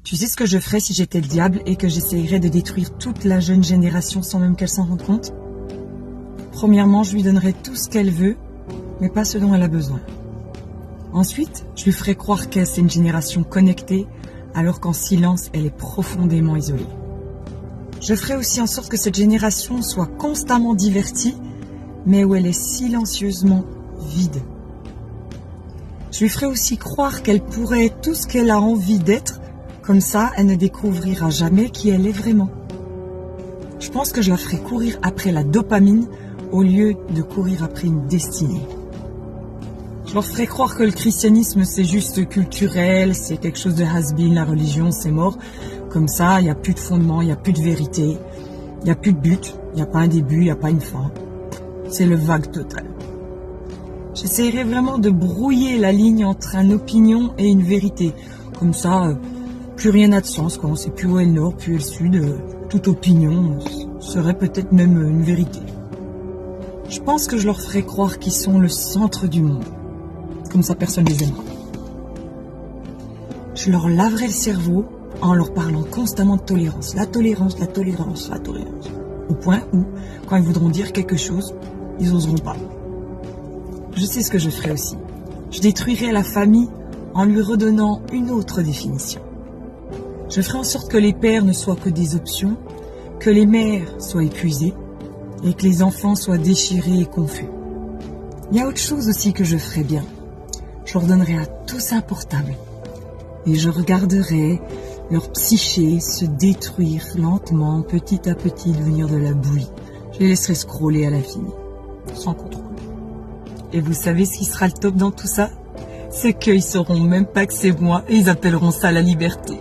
Tu sais ce que je ferais si j'étais le diable et que j'essayerais de détruire toute la jeune génération sans même qu'elle s'en rende compte? Premièrement, je lui donnerais tout ce qu'elle veut, mais pas ce dont elle a besoin. Ensuite, je lui ferais croire que c'est une génération connectée, alors qu'en silence, elle est profondément isolée. Je ferais aussi en sorte que cette génération soit constamment divertie, mais où elle est silencieusement vide. Je lui ferais aussi croire qu'elle pourrait être tout ce qu'elle a envie d'être, comme ça, elle ne découvrira jamais qui elle est vraiment. Je pense que je la ferais courir après la dopamine au lieu de courir après une destinée. Je leur ferais croire que le christianisme c'est juste culturel, c'est quelque chose de has-been, la religion c'est mort. Comme ça, il n'y a plus de fondement, il n'y a plus de vérité, il n'y a plus de but, il n'y a pas un début, il n'y a pas une fin. C'est le vague total. J'essaierai vraiment de brouiller la ligne entre une opinion et une vérité. Comme ça, plus rien n'a de sens, quoi. On ne sait plus où est le nord, plus où est le sud. Toute opinion serait peut-être même une vérité. Je pense que je leur ferai croire qu'ils sont le centre du monde. Comme ça, personne ne les aimera. Je leur laverai le cerveau en leur parlant constamment de tolérance. La tolérance, la tolérance, la tolérance. Au point où, quand ils voudront dire quelque chose, ils n'oseront pas. Je sais ce que je ferai aussi. Je détruirai la famille en lui redonnant une autre définition. Je ferai en sorte que les pères ne soient que des options, que les mères soient épuisées et que les enfants soient déchirés et confus. Il y a autre chose aussi que je ferai bien. Je leur donnerai à tous un portable et je regarderai leur psyché se détruire lentement, petit à petit, devenir de la bouillie. Je les laisserai scroller à l'infini, sans contrôle. Et vous savez ce qui sera le top dans tout ça? C'est qu'ils sauront même pas que c'est moi et ils appelleront ça la liberté.